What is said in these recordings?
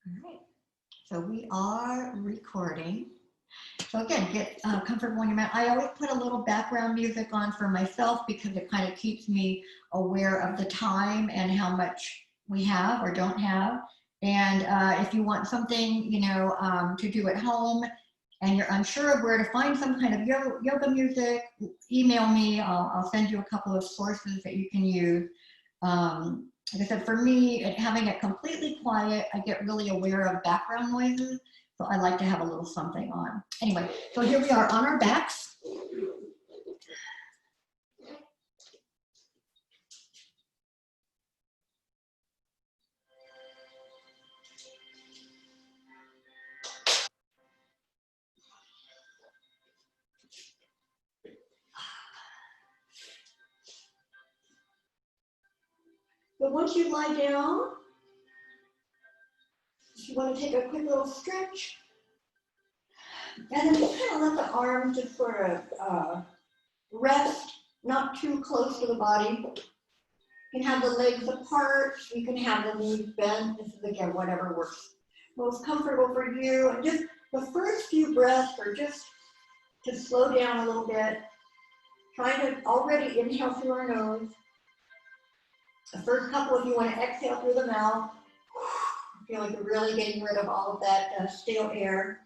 All right, so we are recording. So again, get comfortable in your mat. I always put a little background music on for myself because it kind of keeps me aware of the time and how much we have or don't have. And if you want something, to do at home and you're unsure of where to find some kind of yoga music, email me. I'll send you a couple of sources that you can use. Like I said, for me, having it completely quiet, I get really aware of background noises. So I like to have a little something on. Anyway, so here we are on our backs. But once you lie down, you want to take a quick little stretch. And then just kind of let the arms just sort of rest, not too close to the body. You can have the legs apart. You can have the knees bent. This is, again, whatever works most comfortable for you. And just the first few breaths are just to slow down a little bit. Trying to already inhale through our nose. The first couple, if you want to exhale through the mouth, feel like you're really getting rid of all of that stale air.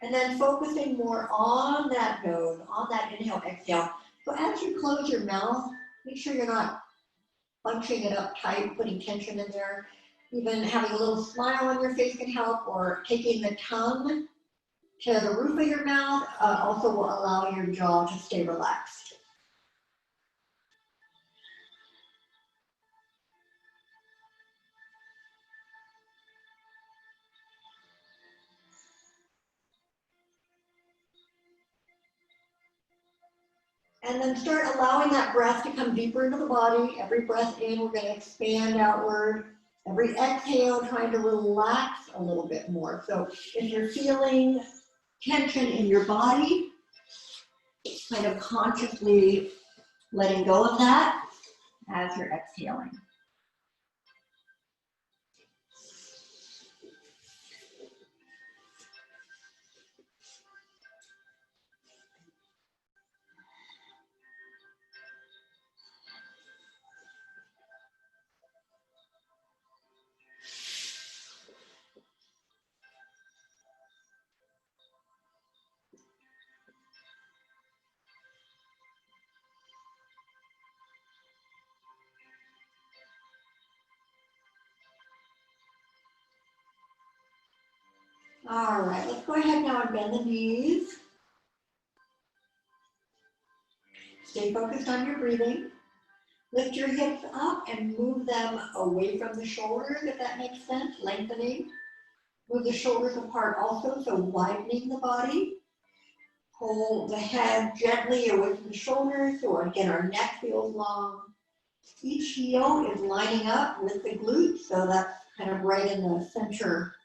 And then focusing more on that nose, on that inhale, exhale. So as you close your mouth, make sure you're not bunching it up tight, putting tension in there. Even having a little smile on your face can help, or taking the tongue to the roof of your mouth also will allow your jaw to stay relaxed. And then start allowing that breath to come deeper into the body. Every breath in, we're going to expand outward. Every exhale, trying to relax a little bit more. So if you're feeling tension in your body, kind of consciously letting go of that as you're exhaling. All right, let's go ahead now and bend the knees. Stay focused on your breathing. Lift your hips up and move them away from the shoulders, if that makes sense, lengthening. Move the shoulders apart also, so widening the body. Pull the head gently away from the shoulders, so again, our neck feels long. Each heel is lining up with the glutes, so that's kind of right in the center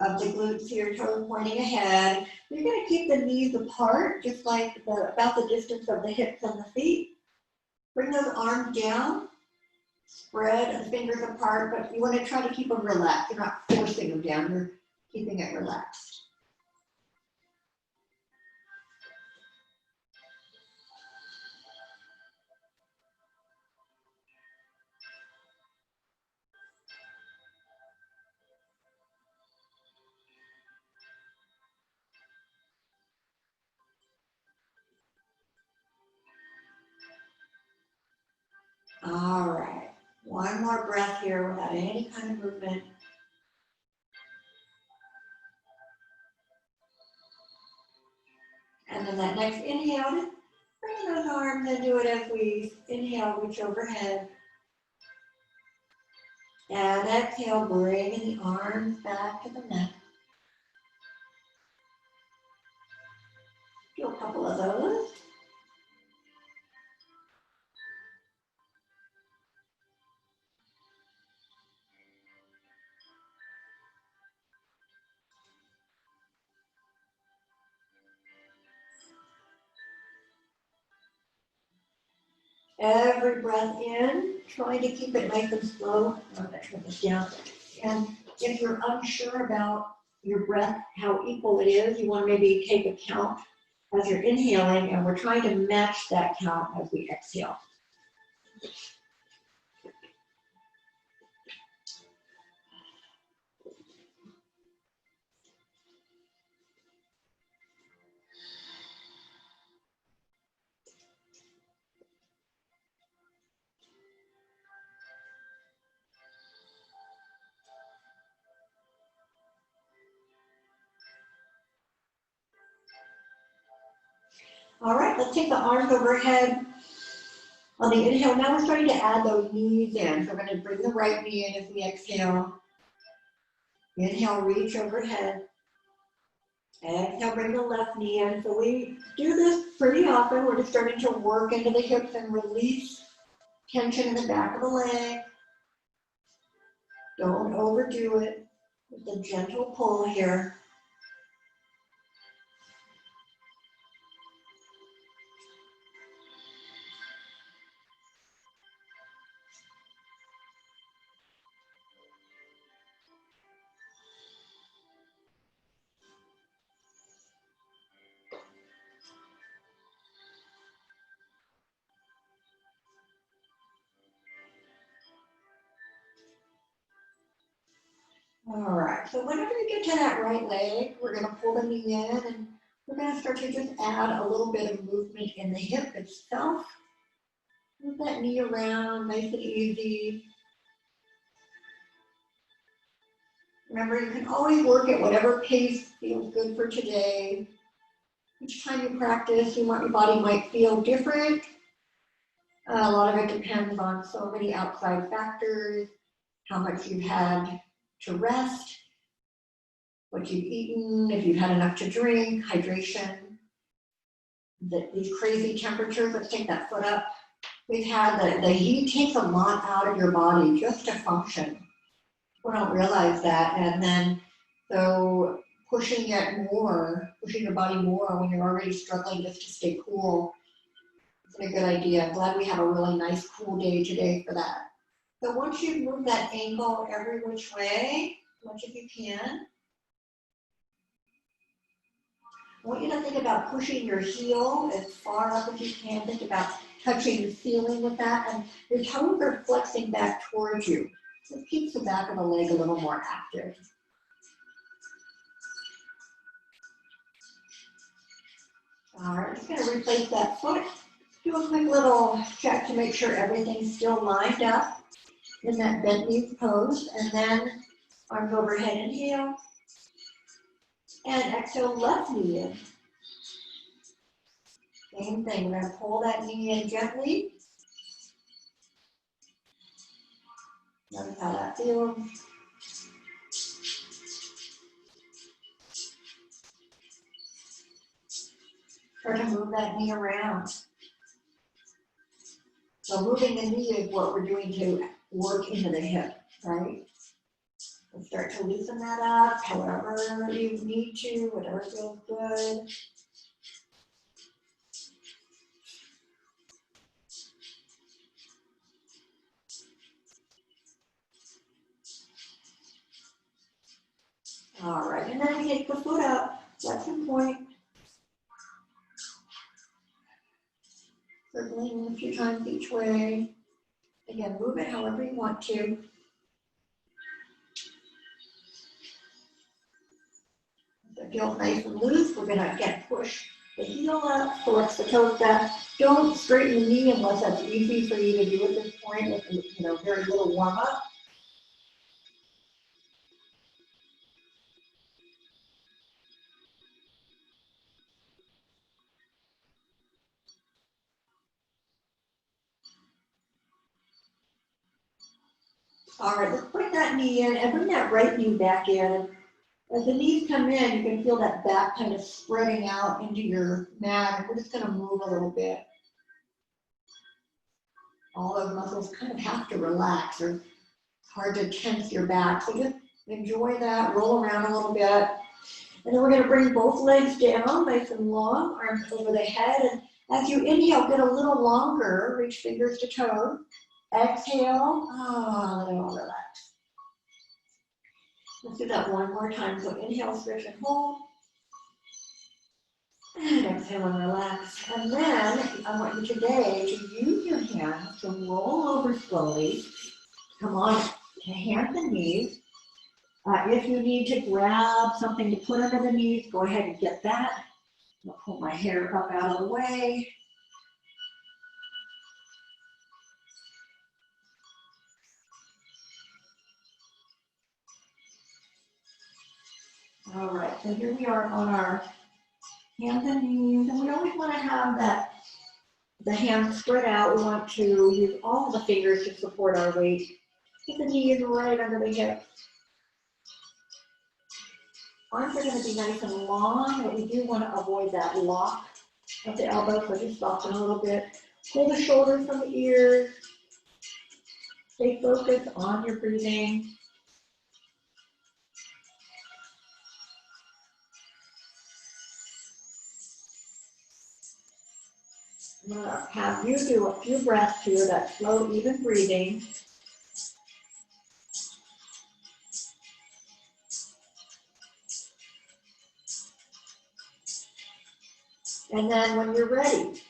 of the glutes here, toes pointing ahead. You're going to keep the knees apart, just like about the distance of the hips and the feet. Bring those arms down, spread the fingers apart, but you want to try to keep them relaxed. You're not forcing them down, you're keeping it relaxed. All right, one more breath here without any kind of movement. And then that next inhale, bring those arms and do it as we inhale, reach overhead. And exhale, bringing the arms back to the neck. Do a couple of those. Every breath in, trying to keep it nice and slow. I'm gonna turn this down. And if you're unsure about your breath, how equal it is, you want to maybe take a count as you're inhaling, and we're trying to match that count as we exhale. All right, let's take the arms overhead on the inhale. Now we're starting to add those knees in. So we're going to bring the right knee in as we exhale. Inhale, reach overhead. Exhale, bring the left knee in. So we do this pretty often. We're just starting to work into the hips and release tension in the back of the leg. Don't overdo it. With a gentle pull here. All right, so whenever you get to that right leg, we're going to pull the knee in, and we're going to start to just add a little bit of movement in the hip itself. Move that knee around, nice and easy. Remember, you can always work at whatever pace feels good for today. Each time you practice, your body might feel different. A lot of it depends on so many outside factors, how much you've had to rest, what you've eaten, if you've had enough to drink, hydration. These crazy temperatures, let's take that foot up. We've had the heat takes a lot out of your body just to function. People don't realize that. And then, so pushing your body more when you're already struggling just to stay cool isn't a good idea. I'm glad we have a really nice cool day today for that. So once you've moved that ankle every which way, as much as you can, I want you to think about pushing your heel as far up as you can. Think about touching the ceiling with that, and your toes are flexing back towards you. This keeps the back of the leg a little more active. All right, just going to replace that foot. Do a quick little check to make sure everything's still lined up in that bent knee pose, and then arms overhead, inhale, and exhale, left knee in. Same thing, we're going to pull that knee in gently. Notice how that feels. Start to move that knee around. So moving the knee is what we're doing to work into the hip, right? We'll start to loosen that up, however you need to, whatever feels good. All right, and then we take the foot up, flexion point. Circling a few times each way. Again, move it however you want to. If it feels nice and loose, we're gonna again push the heel up, flex the toes back. Don't straighten the knee unless that's easy for you to do at this point with very little warm up. All right, let's bring that knee in and bring that right knee back in. As the knees come in, you can feel that back kind of spreading out into your mat, and we're just gonna move a little bit. All those muscles kind of have to relax, or it's hard to tense your back. So just enjoy that, roll around a little bit. And then we're gonna bring both legs down, nice and long, arms over the head. And as you inhale, get a little longer, reach fingers to toes. Exhale, let it all relax. Let's do that one more time. So inhale, stretch and hold. And exhale and relax. And then I want you today to use your hands to roll over slowly. Come on to hands and knees. If you need to grab something to put under the knees, go ahead and get that. I'll pull my hair up out of the way. All right, so here we are on our hands and knees, and we always want to have that, the hands spread out. We want to use all of the fingers to support our weight. Get the knees right under the hips. Arms are going to be nice and long, but we do want to avoid that lock of the elbows, so just soften a little bit. Pull the shoulders from the ears. Stay focused on your breathing. I'm going to have you do a few breaths here, that slow, even breathing. And then when you're ready,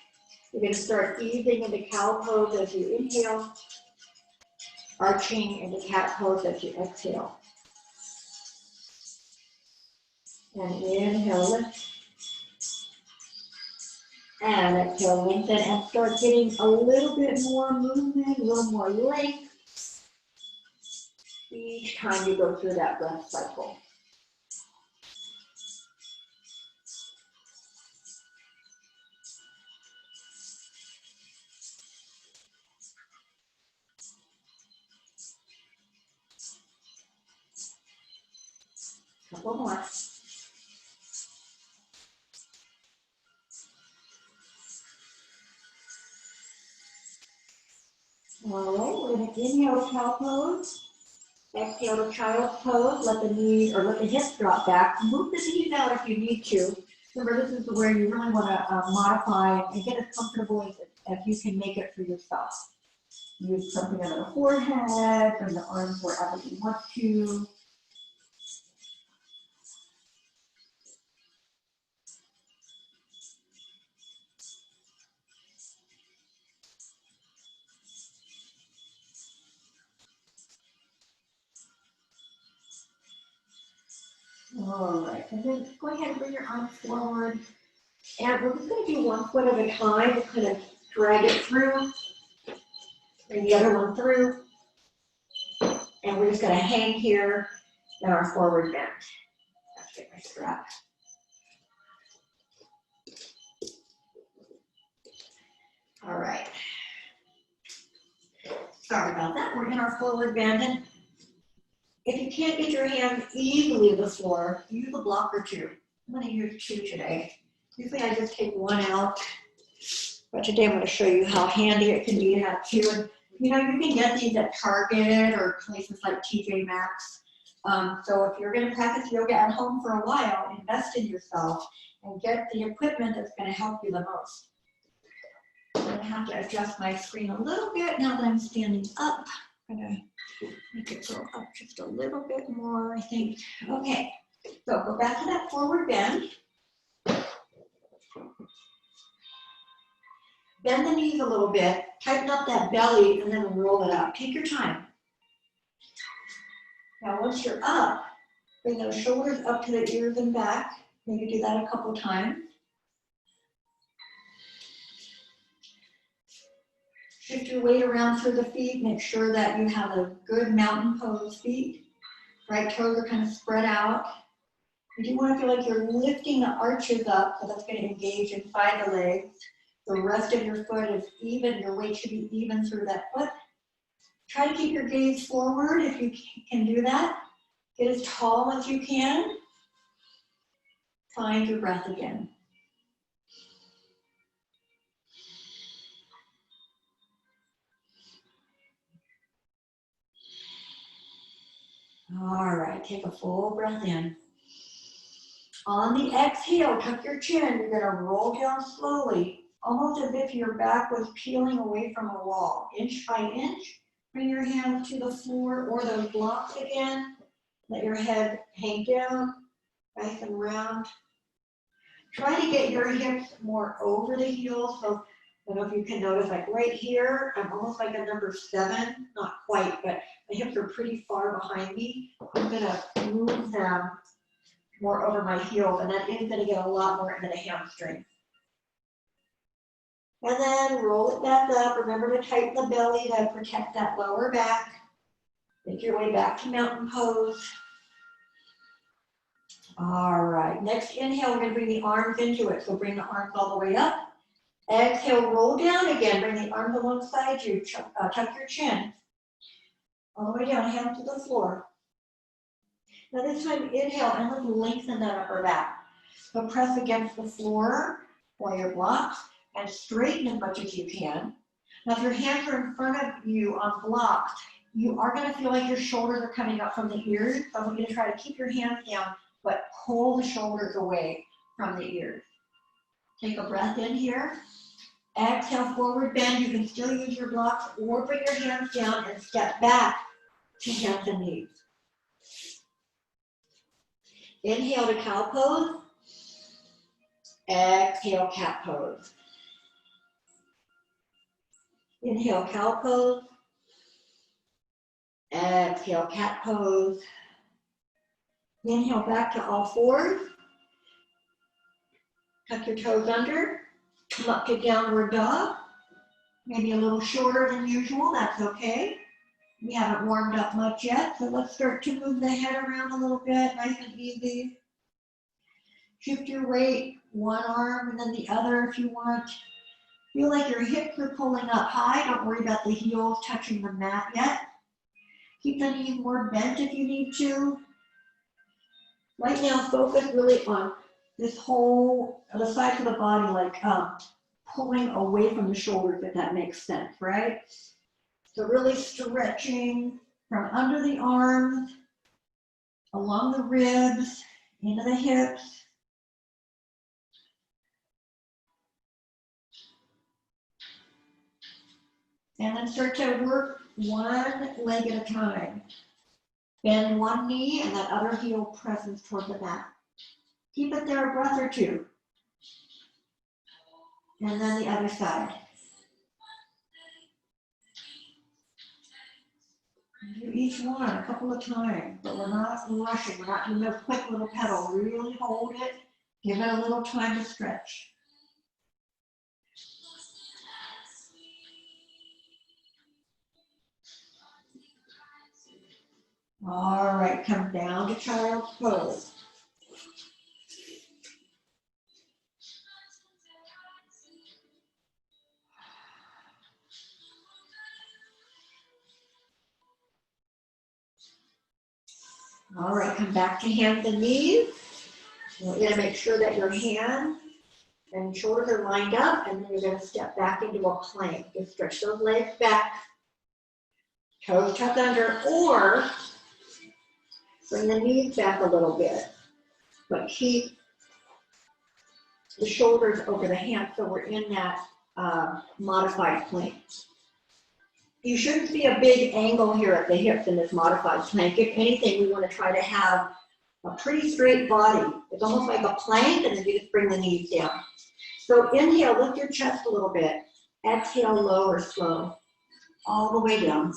you're going to start easing into cow pose as you inhale, arching into cat pose as you exhale. And inhale, lift. And exhale, lengthen, and start getting a little bit more movement, a little more length each time you go through that breath cycle. Couple more. All right, we're going to inhale to cow pose. Exhale to child's pose. Let the knees or let the hips drop back. Move the knees out if you need to. Remember, this is where you really want to modify and get as comfortable as you can make it for yourself. Use something under the forehead, bring the arms wherever you want to. All right, and then go ahead and bring your arms forward. And we're just going to do one foot at a time, just kind of drag it through. Bring the other one through. And we're just going to hang here in our forward bend. Let's get my strap. All right. Sorry about that. We're in our forward bend. And if you can't get your hands easily to the floor, use a block or two. I'm going to use two today. Usually I just take one out, but today I'm going to show you how handy it can be to have two. And, you know, you can get these at Target or places like TJ Maxx. So if you're going to practice yoga at home for a while, invest in yourself and get the equipment that's going to help you the most. I'm going to have to adjust my screen a little bit now that I'm standing up. I'm going to make it go up just a little bit more, I think. Okay, so go back to that forward bend. Bend the knees a little bit, tighten up that belly, and then roll it up. Take your time. Now once you're up, bring those shoulders up to the ears and back. Maybe do that a couple times. Shift your weight around through the feet. Make sure that you have a good mountain pose feet. Right toes are kind of spread out. You do want to feel like you're lifting the arches up, so that's going to engage inside the legs. The rest of your foot is even. Your weight should be even through that foot. Try to keep your gaze forward if you can do that. Get as tall as you can. Find your breath again. All right, take a full breath in. On the exhale, tuck your chin. You're going to roll down slowly. almost as if your back was peeling away from a wall, inch by inch. Bring your hands to the floor or those blocks again. Let your head hang down, nice and round. Try to get your hips more over the heels. So I don't know if you can notice, like right here, I'm almost like a number 7, not quite, but my hips are pretty far behind me. I'm gonna move them more over my heels, and that is gonna get a lot more into the hamstring. And then roll it back up. Remember to tighten the belly to protect that lower back. Make your way back to mountain pose. All right, next inhale, we're gonna bring the arms into it. So bring the arms all the way up. Exhale, roll down again. Bring the arms alongside you. Tuck your chin. All the way down, hands to the floor. Now this time, inhale and let's lengthen that upper back. So press against the floor while you're blocked and straighten as much as you can. Now if your hands are in front of you on blocks, you are gonna feel like your shoulders are coming up from the ears. So I want you to try to keep your hands down, but pull the shoulders away from the ears. Take a breath in here. Exhale, forward bend. You can still use your blocks or bring your hands down and step back to hands and knees. Inhale to cow pose. Exhale, cat pose. Inhale, cow pose. Exhale, cat pose. Inhale back to all fours. Tuck your toes under. Come up to downward dog. Maybe a little shorter than usual, that's okay. We haven't warmed up much yet, so let's start to move the head around a little bit, nice and easy. Shift your weight, one arm and then the other if you want. Feel like your hips are pulling up high. Don't worry about the heels touching the mat yet. Keep the knees more bent if you need to. Right now, focus really on this whole, the sides of the body, like pulling away from the shoulders, if that makes sense, right? So really stretching from under the arms, along the ribs, into the hips. And then start to work one leg at a time. Bend one knee and that other heel presses toward the mat. Keep it there a breath or two. And then the other side. Do each one a couple of times, but we're not rushing. We're not doing a quick little pedal. Really hold it. Give it a little time to stretch. All right, come down to child's pose. All right, come back to hands and knees. You're going to make sure that your hands and shoulders are lined up, and then you're going to step back into a plank. Just stretch those legs back, toes tucked under, or bring the knees back a little bit, but keep the shoulders over the hands so we're in that modified plank. You shouldn't see a big angle here at the hips in this modified plank. If anything, we want to try to have a pretty straight body. It's almost like a plank, and then you just bring the knees down. So inhale, lift your chest a little bit. Exhale, lower slow, all the way down.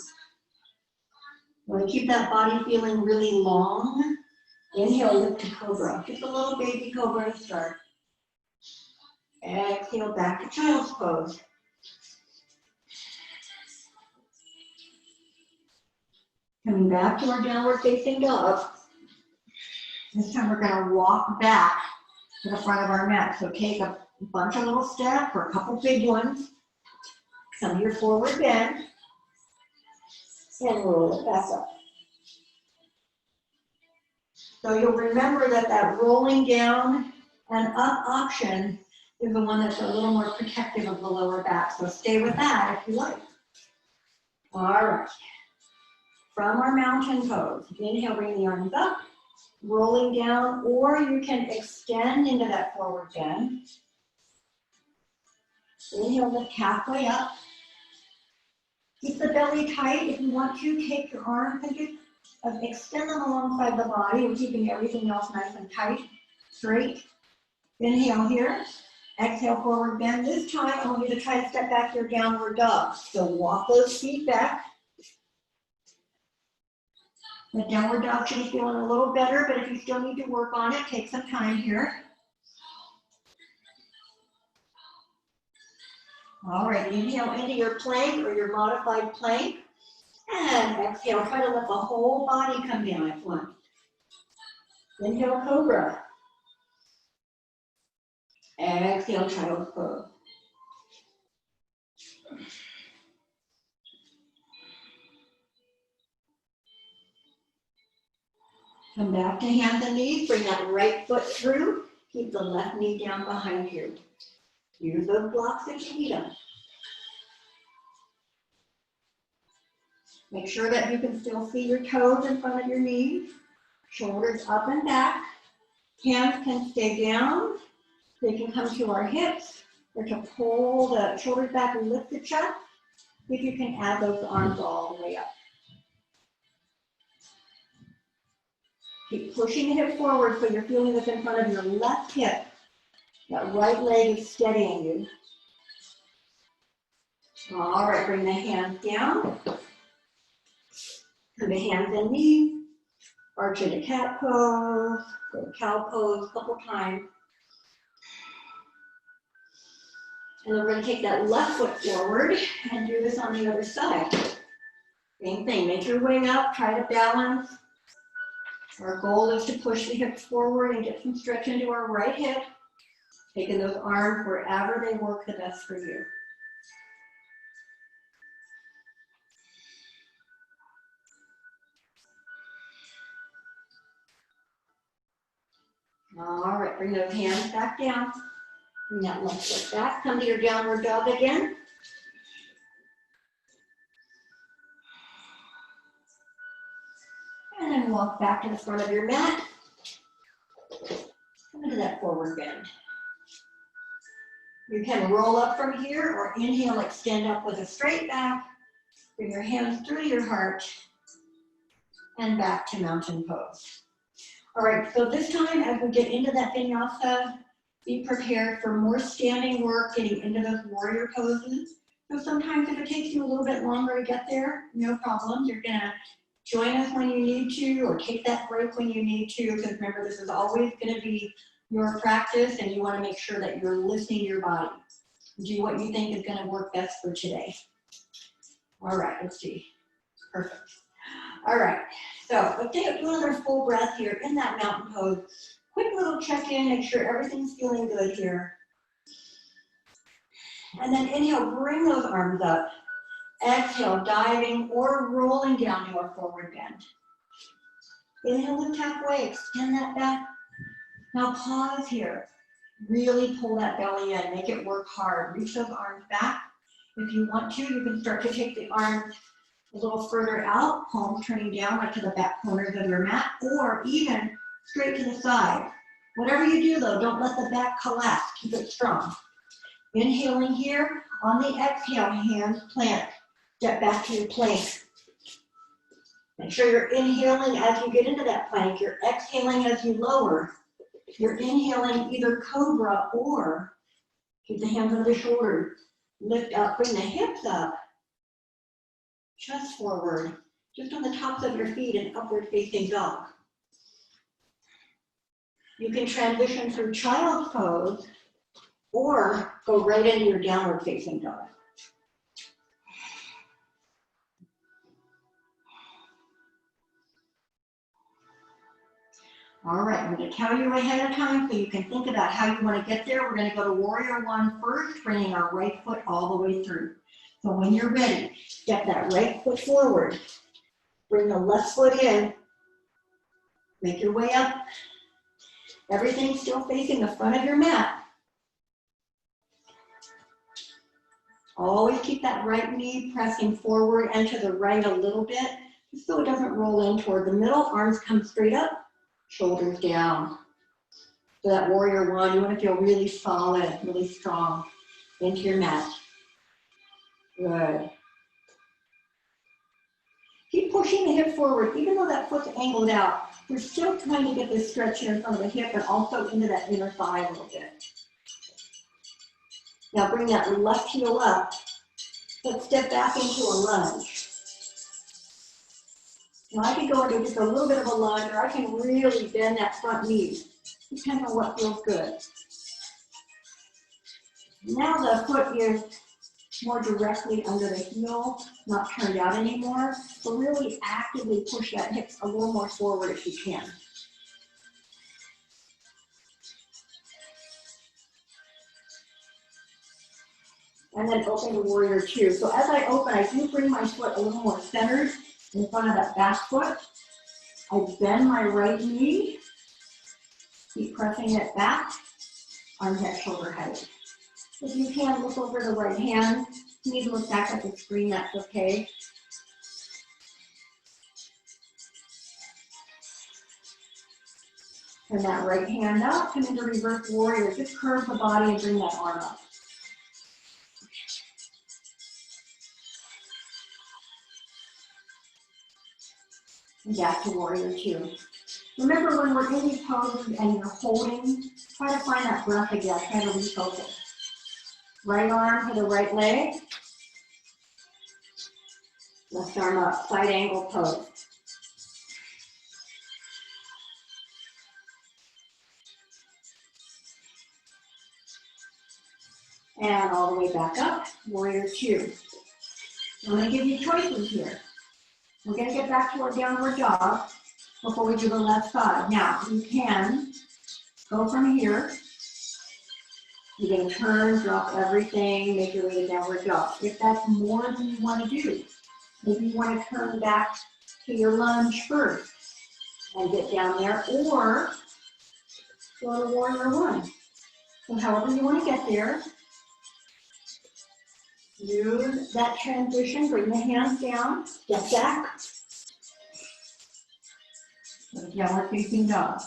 You want to keep that body feeling really long. Inhale, lift to cobra. Just a little baby cobra to start. Exhale, back to child's pose. Coming back to our downward facing dog. This time we're going to walk back to the front of our mat. So take a bunch of little steps or a couple big ones. Come to your forward bend. And roll it back up. So you'll remember that that rolling down and up option is the one that's a little more protective of the lower back. So stay with that if you like. All right. From our mountain pose, inhale, bring the arms up, rolling down, or you can extend into that forward bend. Inhale, lift halfway up. Keep the belly tight. If you want to, take your arms and just extend them alongside the body. We're keeping everything else nice and tight, straight. Inhale here. Exhale, forward bend. This time, I want you to try to step back to your downward dog. So walk those feet back. The downward dog should be feeling a little better, but if you still need to work on it, take some time here. All right, inhale into your plank or your modified plank. And exhale, try to let the whole body come down at once. Inhale, cobra. Exhale, child's pose. Come back to hands and knees. Bring that right foot through. Keep the left knee down behind you. Use those blocks if you need them. Make sure that you can still see your toes in front of your knees. Shoulders up and back. Hands can stay down. They can come to our hips. Or to pull the shoulders back and lift the chest. If you can add those arms all the way up. Keep pushing the hip forward so you're feeling this in front of your left hip. That right leg is steadying you. All right, bring the hands down. Come to hands and knees. Arch into cat pose. Go cow pose a couple times. And then we're going to take that left foot forward and do this on the other side. Same thing, make your way up, try to balance. Our goal is to push the hips forward and get some stretch into our right hip. Taking those arms wherever they work the best for you. All right, bring those hands back down. Bring that left foot back. Come to your downward dog again. And then walk back to the front of your mat. Come into that forward bend. You can roll up from here or inhale, extend up with a straight back. Bring your hands through your heart and back to mountain pose. All right, so this time as we get into that vinyasa, be prepared for more standing work, getting into those warrior poses. So sometimes if it takes you a little bit longer to get there, no problem. You're gonna join us when you need to or take that break when you need to, because remember, this is always gonna be your practice and you wanna make sure that you're listening to your body. Do what you think is gonna work best for today. All right, let's see. Perfect. All right, so let's do another full breath here in that mountain pose. Quick little check-in, make sure everything's feeling good here. And then inhale, bring those arms up. Exhale, diving or rolling down to a forward bend. Inhale, lift halfway, extend that back. Now pause here. Really pull that belly in, make it work hard. Reach those arms back. If you want to, you can start to take the arms a little further out, palms turning down like to the back corners of your mat, or even straight to the side. Whatever you do though, don't let the back collapse, keep it strong. Inhaling here, on the exhale, hands plant. Step back to your plank. Make sure you're inhaling as you get into that plank. You're exhaling as you lower. You're inhaling either cobra or keep the hands on the shoulders. Lift up, bring the hips up. Chest forward. Just on the tops of your feet and upward facing dog. You can transition through child's pose or go right into your downward facing dog. All right, I'm going to tell you ahead of time so you can think about how you want to get there. We're going to go to Warrior One first, bringing our right foot all the way through. So when you're ready, step that right foot forward. Bring the left foot in. Make your way up. Everything's still facing the front of your mat. Always keep that right knee pressing forward and to the right a little bit, just so it doesn't roll in toward the middle. Arms come straight up, shoulders down. So that Warrior One, you want to feel really solid, really strong. into your mat. Good. Keep pushing the hip forward, even though that foot's angled out. We're still trying to get this stretch here in front of the hip and also into that inner thigh a little bit. Now bring that left heel up. Let's step back into a lunge. Now I can go into just a little bit of a lunge, or I can really bend that front knee. Depends on what feels good. Now the foot is more directly under the heel, not turned out anymore. So really actively push that hip a little more forward if you can. And then open to warrior two. So as I open, I do bring my foot a little more centered in front of that back foot. I bend my right knee, keep pressing it back, arm, head, shoulder, height. If you can, look over the right hand. If you need to look back at the screen, that's okay. Turn that right hand up, come into reverse warrior. Just curve the body and bring that arm up. And back to warrior two. Remember, when we're in these poses and you're holding, try to find that breath again, try to refocus. Right arm to the right leg. Left arm up, side angle pose. And all the way back up, warrior two. I'm going to give you choices here. We're going to get back to our downward dog before we do the left side. Now, you can go from here. You're going to turn, drop everything, make your way to downward dog. If that's more than you want to do, maybe you want to turn back to your lunge first and get down there, or go to warrior one. So however you want to get there, use that transition, bring the hands down, step back. Downward facing dog.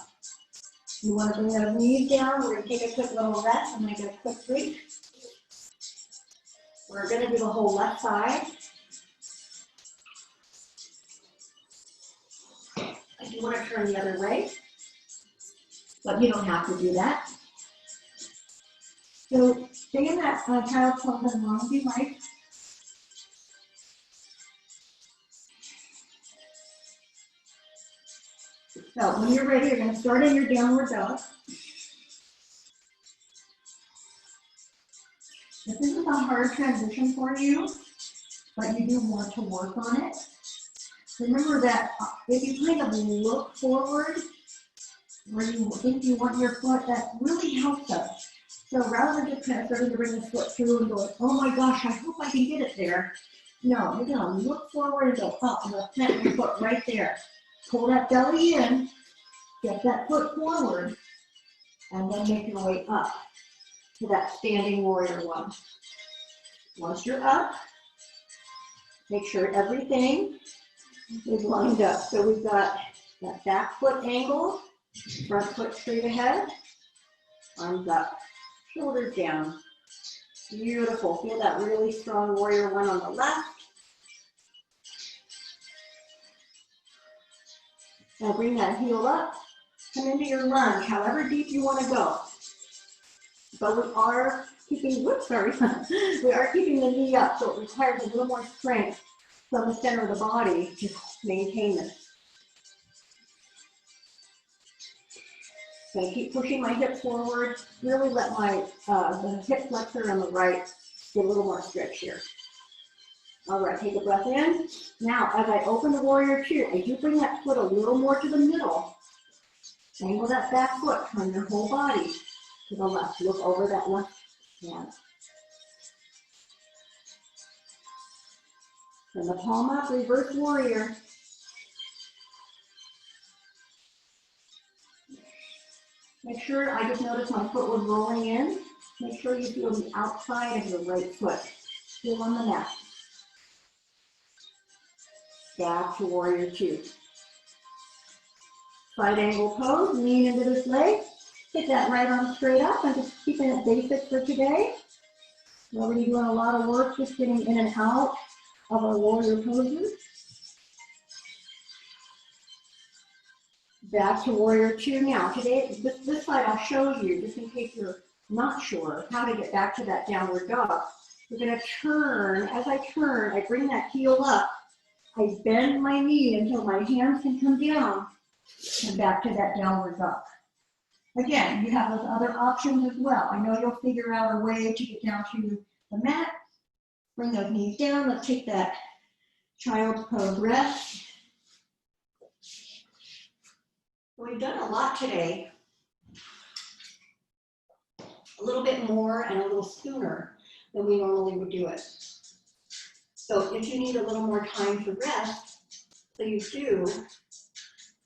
You want to bring the knees down. We're going to take a quick little rest. I'm going to get a quick break. We're going to do the whole left side. If you want to turn the other way, but you don't have to do that. So stay in that child pose as long as you like. So when you're ready, you're going to start in your downward dog. This isn't a hard transition for you, but you do want to work on it. Remember that if you kind of look forward, where you think you want your foot, that really helps us. So rather than just kind of starting to bring the foot through and go, oh my gosh, I hope I can get it there. No, you're going to look forward and go up, and you'll plant your foot right there. Pull that belly in, get that foot forward, and then make your way up to that standing warrior one. Once you're up, make sure everything is lined up. So we've got that back foot angle, front foot straight ahead, arms up, shoulders down. Beautiful. Feel that really strong warrior one on the left. Now bring that heel up, come into your lunge, however deep you want to go. But we are keeping, whoops, sorry, we are keeping the knee up, so it requires a little more strength from the center of the body to maintain this. So I keep pushing my hips forward, really let my the hip flexor on the right get a little more stretch here. All right, take a breath in. Now, as I open the warrior two, I do bring that foot a little more to the middle. Angle that back foot, turn your whole body to the left. Look over that left hand. Turn the palm up, reverse warrior. Make sure, I just noticed my foot was rolling in. Make sure you feel the outside of your right foot. Feel on the mat. Back to warrior two. Side angle pose, lean into this leg. Get that right arm straight up. I'm just keeping it basic for today. We're really doing a lot of work just getting in and out of our warrior poses. Back to warrior two. Now today, this slide I'll show you just in case you're not sure how to get back to that downward dog. We're gonna turn, as I turn, I bring that heel up. I bend my knee until my hands can come down and back to that downward dog. Again, you have those other options as well. I know you'll figure out a way to get down to the mat. Bring those knees down. Let's take that child's pose rest. We've done a lot today. A little bit more and a little sooner than we normally would do it. So if you need a little more time to rest, please do.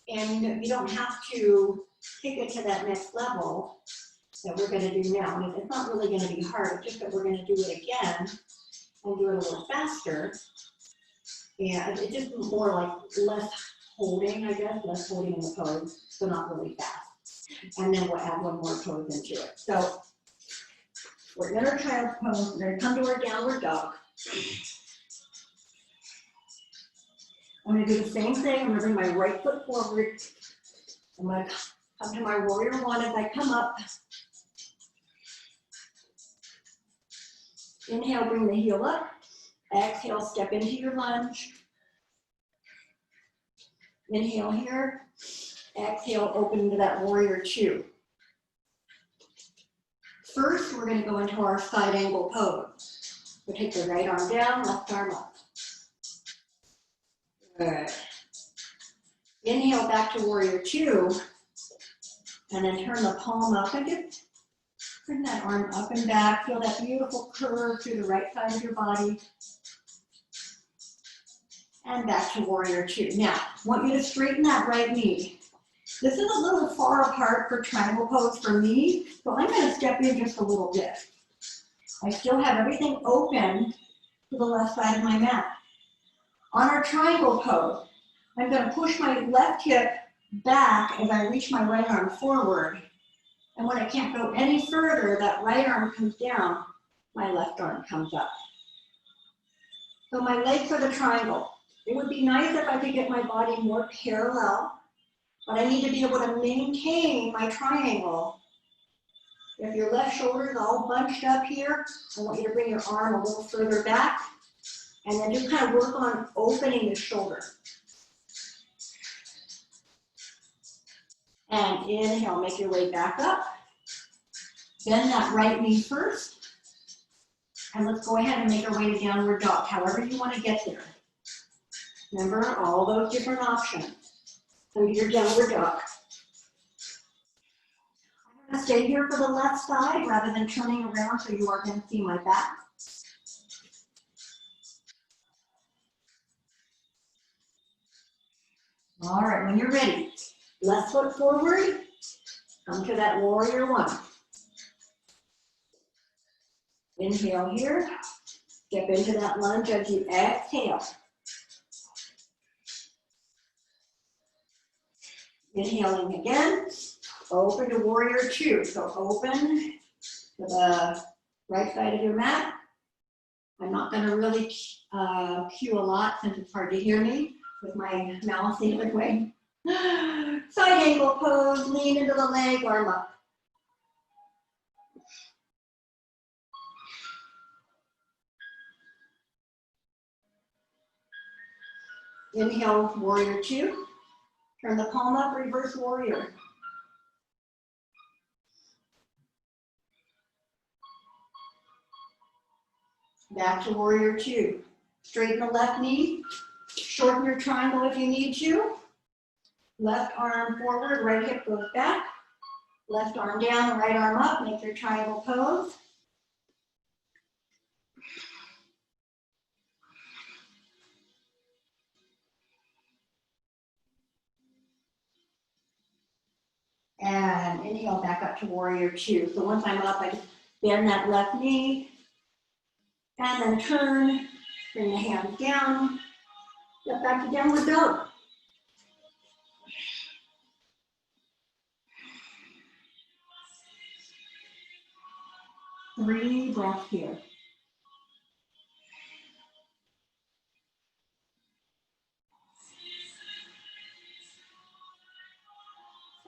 And you don't have to take it to that next level that we're going to do now. And it's not really going to be hard, it's just that we're going to do it again and do it a little faster. And it's just more like less holding, I guess, less holding in the pose, so not really fast. And then we'll add one more pose into it. So we're in our child's pose. We're going to come to our downward dog. I'm going to do the same thing. I'm going to bring my right foot forward. I'm going to come to my warrior one as I come up. Inhale, bring the heel up. Exhale, step into your lunge. Inhale here. Exhale, open into that warrior two. First, we're going to go into our side angle pose. We'll take the right arm down, left arm up. Good. Inhale back to warrior two. And then turn the palm up and just bring that arm up and back. Feel that beautiful curve through the right side of your body. And back to warrior two. Now, I want you to straighten that right knee. This is a little far apart for triangle pose for me, so I'm going to step in just a little bit. I still have everything open to the left side of my mat. On our triangle pose, I'm going to push my left hip back as I reach my right arm forward. And when I can't go any further, that right arm comes down, my left arm comes up. So my legs are the triangle. It would be nice if I could get my body more parallel, but I need to be able to maintain my triangle. If your left shoulder is all bunched up here, I want you to bring your arm a little further back, and then just kind of work on opening the shoulder. And inhale, make your way back up. Bend that right knee first. And let's go ahead and make our way to downward dog, however you want to get there. Remember all those different options. So your downward dog. I'm going to stay here for the left side rather than turning around, so you are going to see my back. All right, when you're ready, left foot forward, come to that warrior one. Inhale here, step into that lunge as you exhale. Inhaling again, open to warrior two. So open to the right side of your mat. I'm not going to really cue a lot since it's hard to hear me with my mouth the other way. Side angle pose, lean into the leg, arm up. Inhale, warrior two. Turn the palm up, reverse warrior. Back to warrior two. Straighten the left knee. Shorten your triangle if you need to. Left arm forward, right hip goes back. Left arm down, right arm up. Make your triangle pose. And inhale back up to warrior two. So once I'm up, I just bend that left knee. And then turn, bring the hands down. Step back to downward dog. Three breaths here.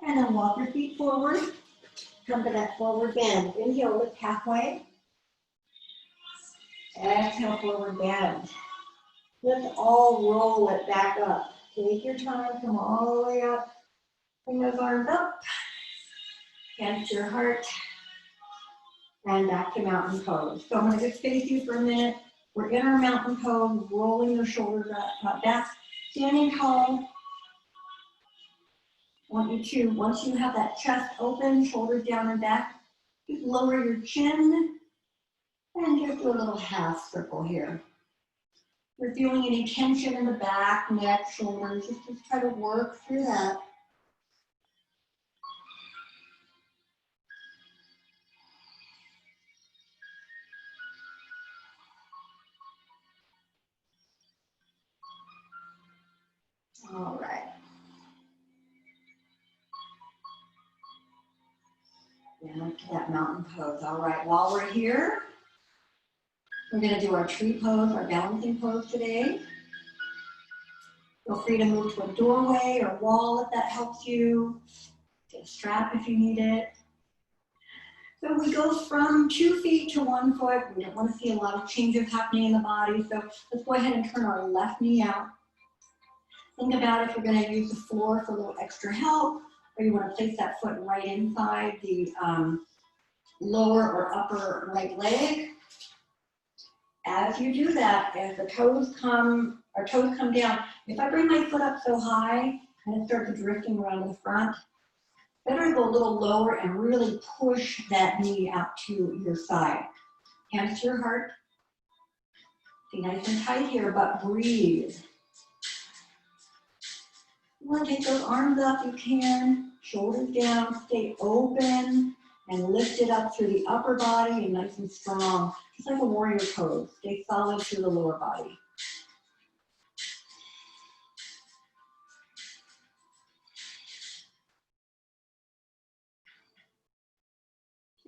And then walk your feet forward. Come to that forward bend. Inhale, lift halfway. Exhale, forward bend. Let's all roll it back up. Take your time, come all the way up. Bring those arms up. Hands to your heart. And back to mountain pose. So I'm going to just face you for a minute. We're in our mountain pose, rolling the shoulders up, back, standing tall. I want you to, once you have that chest open, shoulders down and back, just lower your chin and just do a little half circle here. If you're feeling any tension in the back, neck, shoulders, just try to work through that. All right. Down to that mountain pose. All right, while we're here, we're going to do our tree pose, our balancing pose today. Feel free to move to a doorway or wall if that helps you. Get a strap if you need it. So we go from 2 feet to 1 foot. We don't want to see a lot of changes happening in the body. So let's go ahead and turn our left knee out. Think about if you're going to use the floor for a little extra help, or you want to place that foot right inside the lower or upper right leg. As you do that, as the toes come down, if I bring my foot up so high and it starts drifting around the front, better to go a little lower and really push that knee out to your side. Hands to your heart. Be nice and tight here, but breathe. You want to take those arms up, you can. Shoulders down, stay open, and lift it up through the upper body and nice and strong. Just like a warrior pose. Stay solid through the lower body.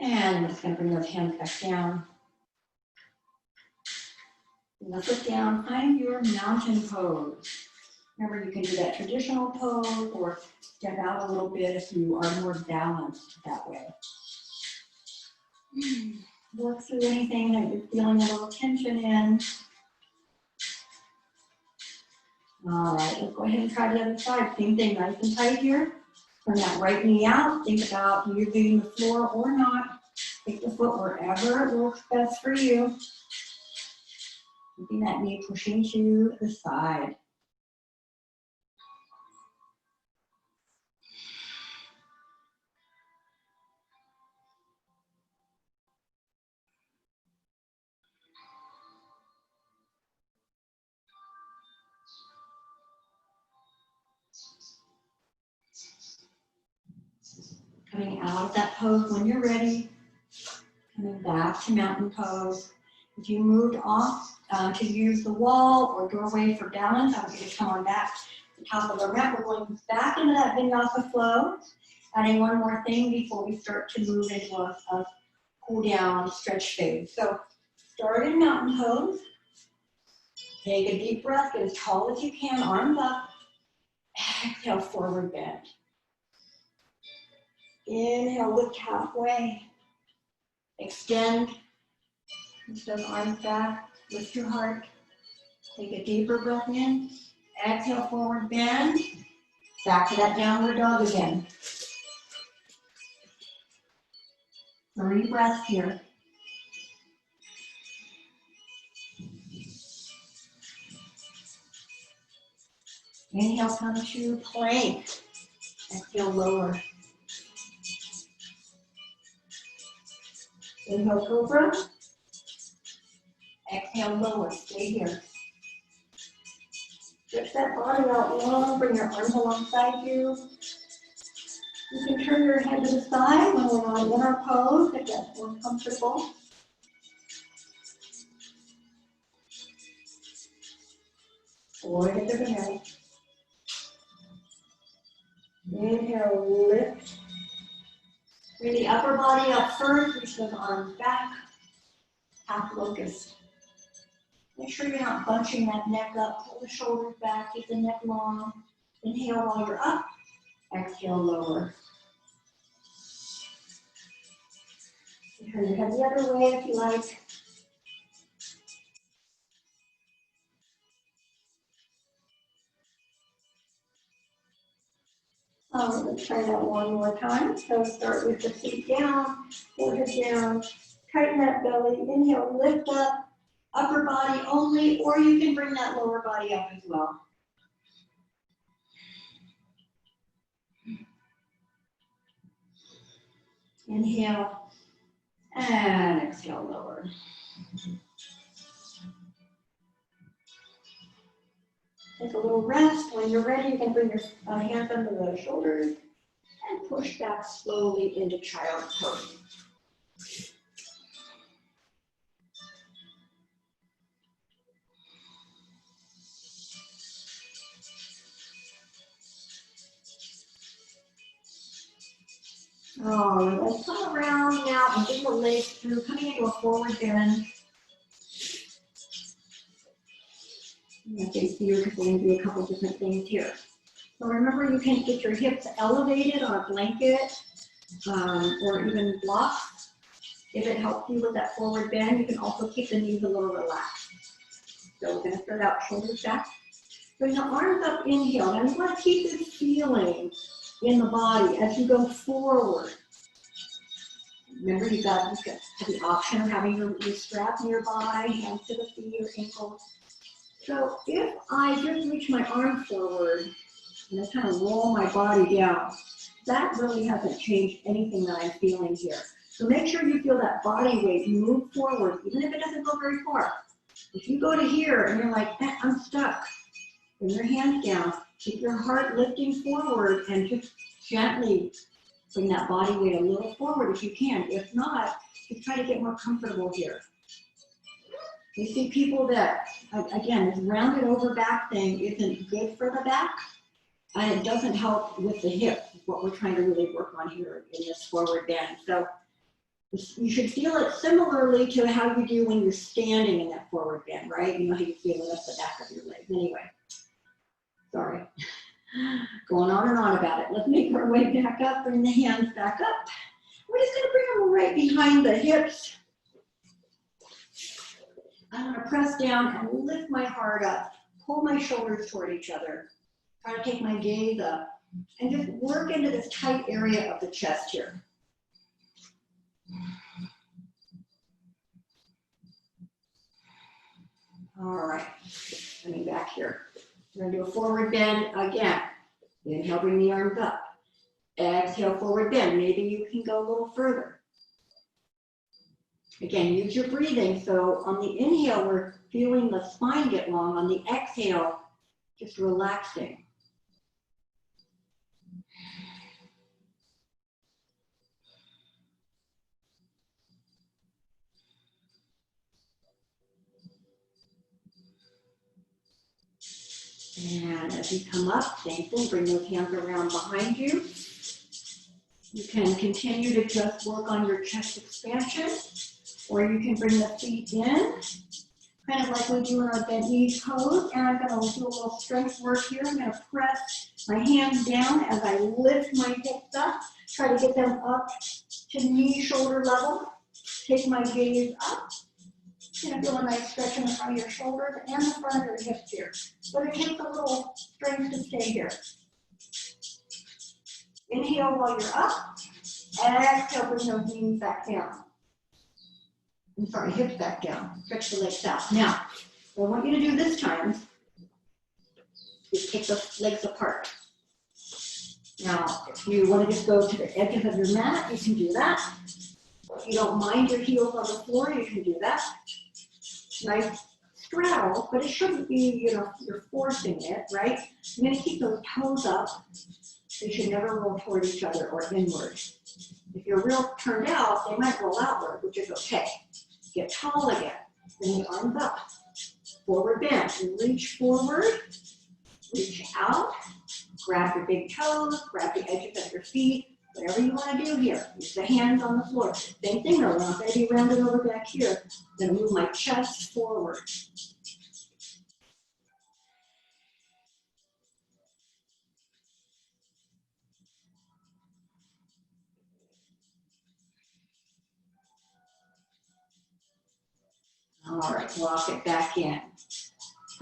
And we're just going to bring those hands back down. Lift it down, find your mountain pose. Remember, you can do that traditional pose or step out a little bit if you are more balanced that way. Work through anything that you're feeling a little tension in. All right, let's go ahead and try the other side. Same thing, nice and tight here. Turn that right knee out. Think about using the floor or not. Take the foot wherever it works best for you. Keeping that knee pushing to the side. Coming out of that pose when you're ready. Coming back to mountain pose. If you moved off to use the wall or doorway for balance, I want you to come on back to the top of the mat. We're going back into that vinyasa flow. Adding one more thing before we start to move into a cool down stretch phase. So start in mountain pose. Take a deep breath, get as tall as you can, arms up. Exhale, forward bend. Inhale, lift halfway. Extend. Push those arms back. Lift your heart. Take a deeper breath in. Exhale, forward bend. Back to that downward dog again. 3 breaths here. Inhale, come to plank. Exhale, lower. Inhale, cobra. Exhale, lower. Stay here. Stretch that body out long. Bring your arms alongside you. You can turn your head to the side when we're not in our pose, if that's more comfortable. Or hit the head. Inhale, lift. Bring the upper body up first. Reach those arms back. Half locust. Make sure you're not bunching that neck up. Pull the shoulders back. Keep the neck long. Inhale while you're up. Exhale, lower. Turn your head the other way if you like. Let's try that one more time. So start with the feet down, forehead down, tighten that belly, inhale, lift up, upper body only, or you can bring that lower body up as well. Inhale, and exhale, lower. Take a little rest. When you're ready, you can bring your hands under the shoulders and push back slowly into child's pose. All right, let's come around now and bring the legs through, coming into a forward bend. I'm face you because we're going to do a couple different things here. So remember, you can get your hips elevated on a blanket or even blocks. If it helps you with that forward bend, you can also keep the knees a little relaxed. So we're going to start out shoulders back. Bring the arms up, inhale. Now you want to keep this feeling in the body as you go forward. Remember, you got the option of having your strap nearby, hands to the feet or ankles. So if I just reach my arm forward and I kind of roll my body down, that really hasn't changed anything that I'm feeling here. So make sure you feel that body weight move forward, even if it doesn't go very far. If you go to here and you're like, I'm stuck, bring your hands down, keep your heart lifting forward and just gently bring that body weight a little forward if you can. If not, just try to get more comfortable here. You see people that, again, this rounded over back thing isn't good for the back, and it doesn't help with the hip, what we're trying to really work on here in this forward bend. So you should feel it similarly to how you do when you're standing in that forward bend, right? You know how you feel it at the back of your legs. Anyway, sorry. Going on and on about it. Let's make our way back up, bring the hands back up. We're just gonna bring them right behind the hips. I'm gonna press down and lift my heart up, pull my shoulders toward each other, try to take my gaze up, and just work into this tight area of the chest here. All right, coming back here. We're gonna do a forward bend again. Inhale, bring the arms up. Exhale, forward bend. Maybe you can go a little further. Again, use your breathing. So on the inhale, we're feeling the spine get long. On the exhale, just relaxing. And as you come up, same thing, bring those hands around behind you. You can continue to just work on your chest expansion, or you can bring the feet in, kind of like we do in our bent knees pose. And I'm going to do a little strength work here. I'm going to press my hands down as I lift my hips up, try to get them up to knee shoulder level. Take my gaze up. You're going to feel a nice stretch in the front of your shoulders and the front of your hips here. But it takes a little strength to stay here. Inhale while you're up. Exhale, bring those knees back down. I'm sorry, hips back down. Stretch the legs out. Now, what I want you to do this time is take the legs apart. Now, if you want to just go to the edges of your mat, you can do that. If you don't mind your heels on the floor, you can do that. Nice straddle, but it shouldn't be, you're forcing it, right? You're going to keep those toes up. They should never roll toward each other or inward. If you're real turned out, they might roll outward, which is okay. Get tall again. Bring the arms up. Forward bend. Reach forward. Reach out. Grab your big toes. Grab the edges of your feet. Whatever you want to do here. Use the hands on the floor. Same thing though. I'm going to be rounded over back here. I'm going to move my chest forward. All right, walk it back in.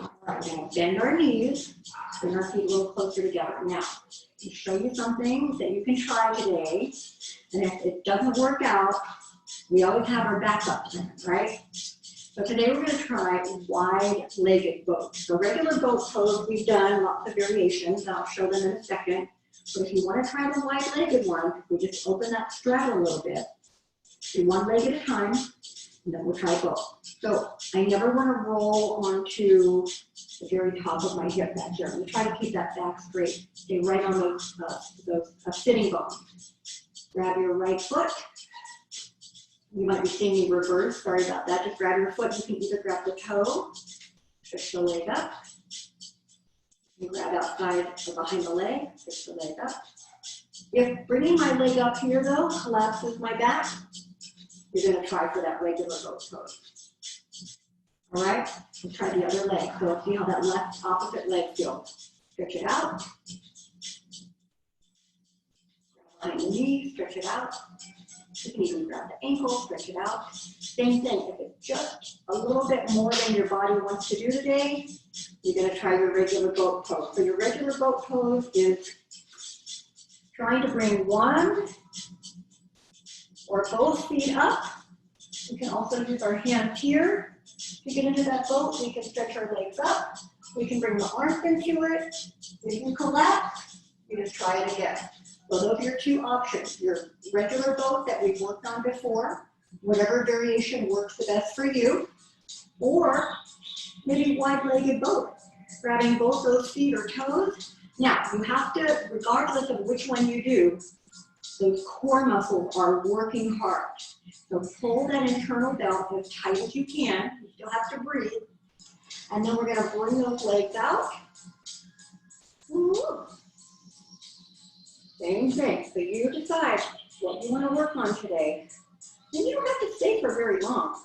All right, we're gonna bend our knees, bring our feet a little closer together. Now, to show you something that you can try today, and if it doesn't work out, we always have our backup plan, right? So today we're gonna try wide-legged boat. So regular boat pose, we've done lots of variations, and I'll show them in a second. But if you wanna try the wide-legged one, we just open that strap a little bit, do one leg at a time, and then we'll try both. So I never wanna roll onto the very top of my hip back here. We try to keep that back straight, stay right on those sitting bones. Grab your right foot. You might be seeing me reverse, sorry about that. Just grab your foot. You can either grab the toe, push the leg up. You grab outside or behind the leg, push the leg up. If bringing my leg up here though collapses my back, you're gonna try for that regular boat pose. All right, we'll try the other leg. So see how that left opposite leg feels. Stretch it out. Behind the knee, stretch it out. You can even grab the ankle, stretch it out. Same thing, if it's just a little bit more than your body wants to do today, you're gonna try your regular boat pose. So your regular boat pose is trying to bring one or both feet up. We can also use our hands here to get into that boat. We can stretch our legs up. We can bring the arms into it. We can collapse. You just try it again. So those are your two options. Your regular boat that we've worked on before, whatever variation works the best for you, or maybe wide-legged boat, grabbing both those feet or toes. Now, you have to, regardless of which one you do, those core muscles are working hard. So pull that internal belt as tight as you can. You still have to breathe. And then we're going to bring those legs out. Ooh. Same thing. So you decide what you want to work on today. And you don't have to stay for very long.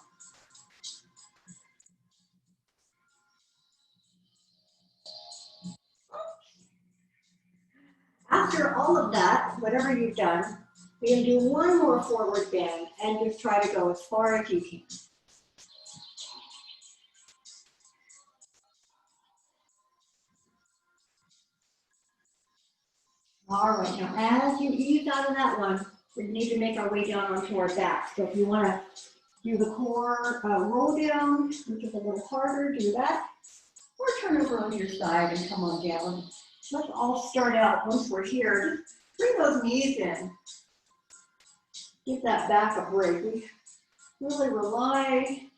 After all of that, whatever you've done, you're going to do one more forward bend and just try to go as far as you can. All right, now as you ease out of that one, we need to make our way down onto our back. So if you want to do the core roll down, which is a little harder, do that. Or turn over on your side and come on down. Let's all start out once we're here. Bring those knees in. Give that back a break. We really rely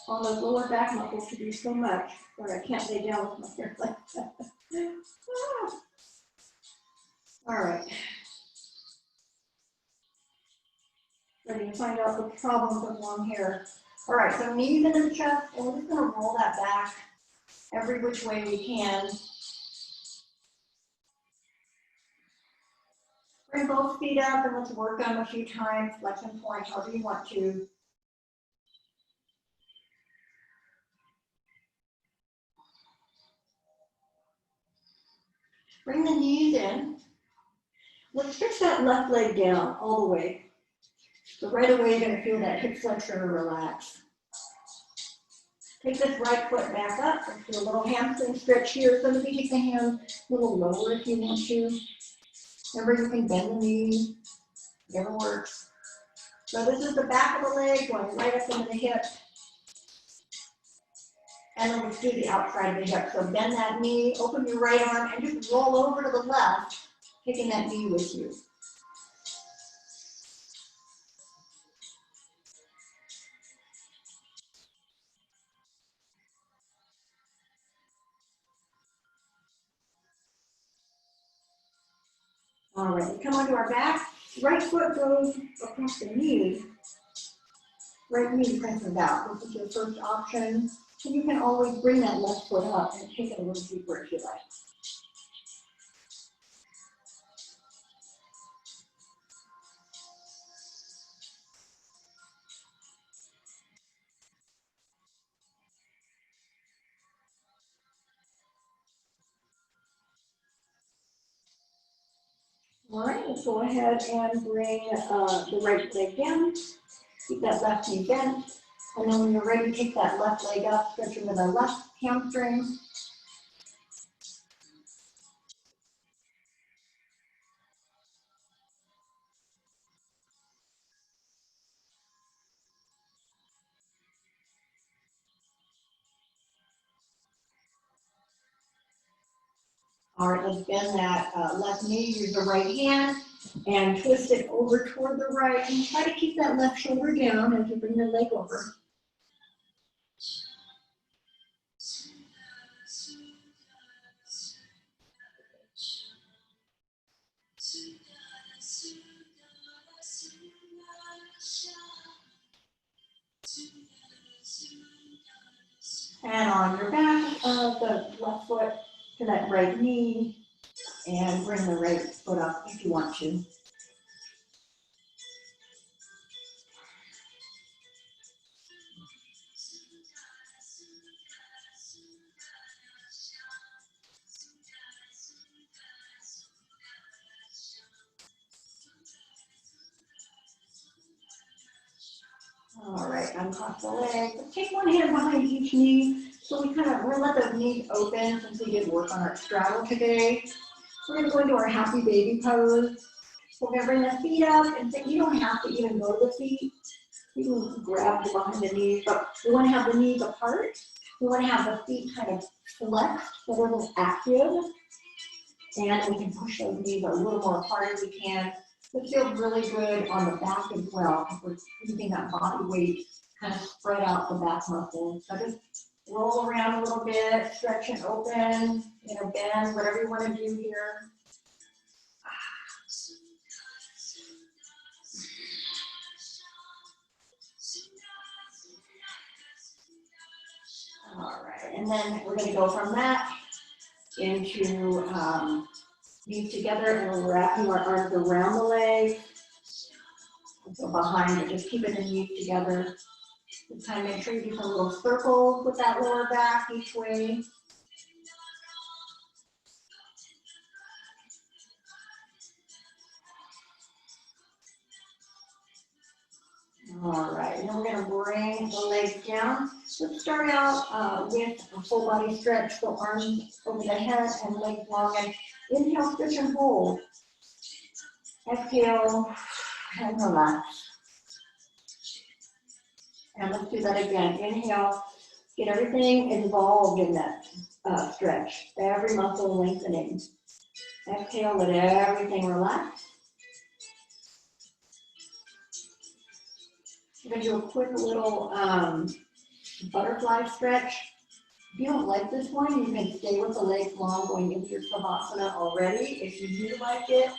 on those lower back muscles to do so much. But I can't lay down with my hair like that. All right. Ready to find out the problems with long hair. All right, so knees into the chest, and we're just going to roll that back every which way we can. Bring both feet up and let's work on a few times, flexion point, however you want to. Bring the knees in. Let's stretch that left leg down all the way. So right away you're going to feel that hip flexor relax. Take this right foot back up and do a little hamstring stretch here. So maybe take the hand a little lower if you want to. Remember, you can bend the knee, whatever works. So this is the back of the leg going right up into the hip. And then let's do the outside of the hip. So bend that knee, open your right arm, and just roll over to the left, taking that knee with you. All right, come onto our back. Right foot goes across the knee. Right knee crunches out. This is your first option. And you can always bring that left foot up and take it a little deeper if you like. All right, let's go ahead and bring the right leg down. Keep that left knee bent. And then when you're ready, take that left leg up, stretch into the left hamstring. All right, let's bend that left knee, use the right hand, and twist it over toward the right, and try to keep that left shoulder down as you bring the leg over. And on your back of the left foot to that right knee, and bring the right foot up if you want to. All right, uncross the leg. Take one hand behind each knee. So we're gonna let the knees open since we did work on our straddle today. We're gonna go into our happy baby pose. We're gonna bring the feet up, and you don't have to even go to the feet. You can grab behind the knees, but we wanna have the knees apart. We wanna have the feet kind of flexed, so they're a little active. And we can push those knees a little more apart as we can. It feels really good on the back as well, because we're using that body weight kind of spread out the back muscles. So just roll around a little bit, stretch and open, bend, whatever you want to do here. All right, and then we're going to go from that into knees together, and we're wrapping our arms around the leg. So behind it, just keeping the knees together. Just kind of make sure you do some little circles with that lower back each way. All right, and then we're going to bring the legs down. Let's start out with a full body stretch, so arms over the head and legs long. And inhale, stretch and hold. Exhale and relax. And let's do that again. Inhale, get everything involved in that stretch. Every muscle lengthening. Exhale, let everything relax. We're going to do a quick little butterfly stretch. If you don't like this one, you can stay with the legs long going into your Savasana already. If you do like it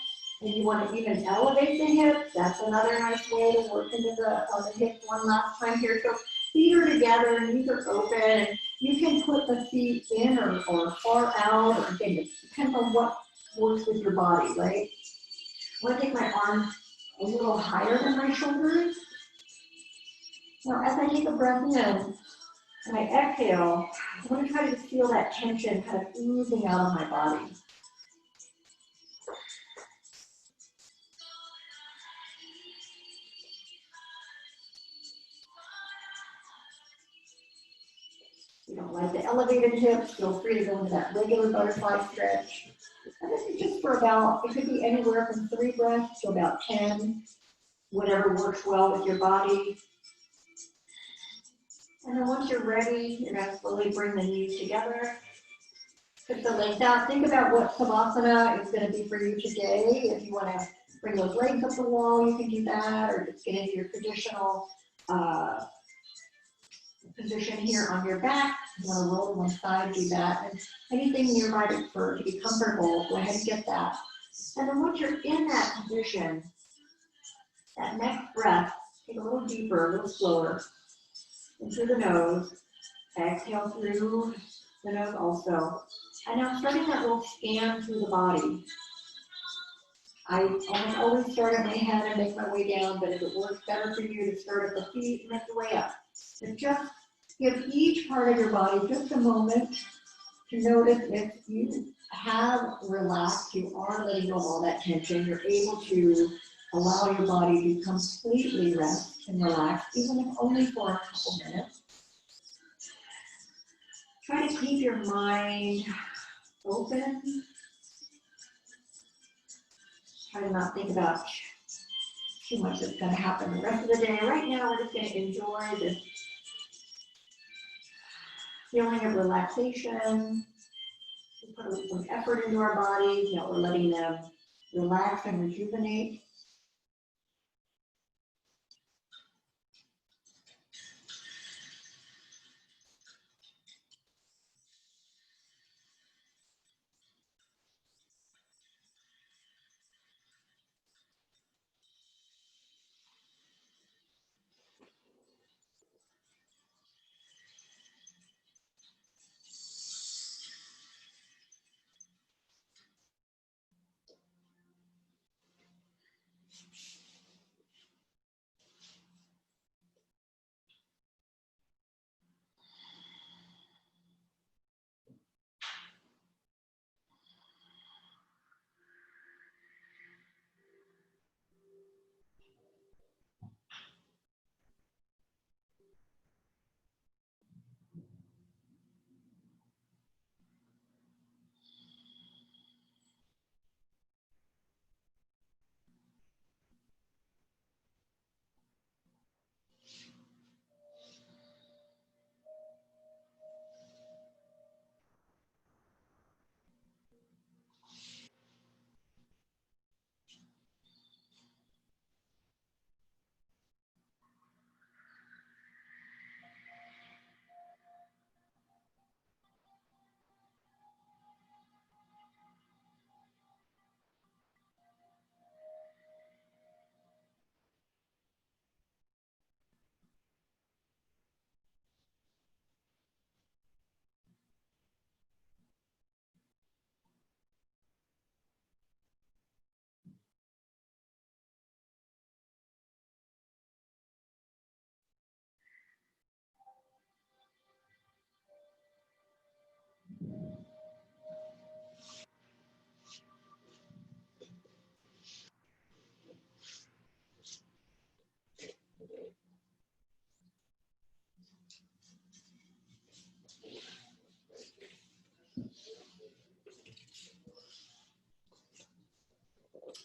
and you want to even elevate the hips, that's another nice way to work into the hips one last time here. So feet are together, knees are open, and you can put the feet in or far out, or again, it depends on what works with your body, right? I want to take my arms a little higher than my shoulders. Now, as I take a breath in and I exhale, I want to try to feel that tension kind of oozing out of my body. If you don't like the elevated hips, feel free to go into that regular butterfly stretch. And this is just for about, it could be anywhere from 3 breaths to about 10, whatever works well with your body. And then once you're ready, you're going to slowly bring the knees together. Put the legs out. Think about what Savasana is going to be for you today. If you want to bring those legs up the wall, you can do that, or just get into your traditional position here on your back. If you want to roll to one side, do that. And anything nearby to be comfortable, go ahead and get that. And then once you're in that position, that next breath, take a little deeper, a little slower. In through the nose, exhale through the nose also. And now starting that little scan through the body. I almost always start at my head and make my way down, but if it works better for you to start at the feet and make your way up. But just give each part of your body just a moment to notice if you have relaxed, you are letting go of all that tension, you're able to allow your body to completely rest and relax, even if only for a couple minutes. Try to keep your mind open. Try to not think about too much that's going to happen the rest of the day. Right now, we're just going to enjoy this feeling of relaxation. We put some effort into our bodies. Now we're letting them relax and rejuvenate.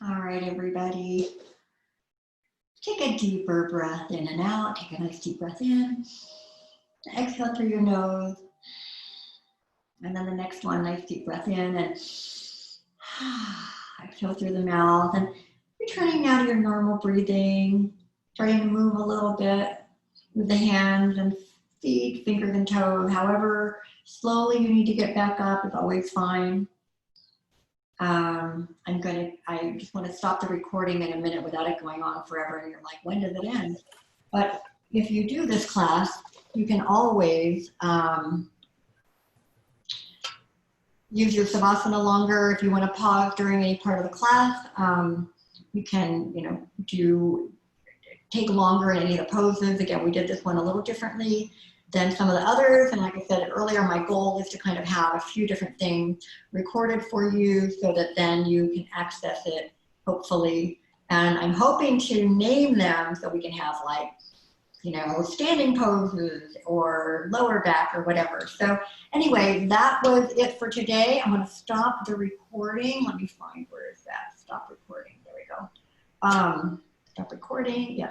All right, everybody. Take a deeper breath in and out. Take a nice deep breath in. Exhale through your nose. And then the next one, nice deep breath in and exhale through the mouth. And returning now to your normal breathing. Starting to move a little bit with the hands and feet, fingers and toes. However slowly you need to get back up is always fine. I just want to stop the recording in a minute without it going on forever. And you're like, when does it end? But if you do this class, you can always use your Savasana longer. If you want to pause during any part of the class, you can, take longer in any of the poses. Again, we did this one a little differently than some of the others. And like I said earlier, my goal is to kind of have a few different things recorded for you so that then you can access it, hopefully. And I'm hoping to name them so we can have standing poses or lower back or whatever. So anyway, that was it for today. I'm going to stop the recording. Let me find, where is that? Stop recording. There we go. Stop recording. Yeah.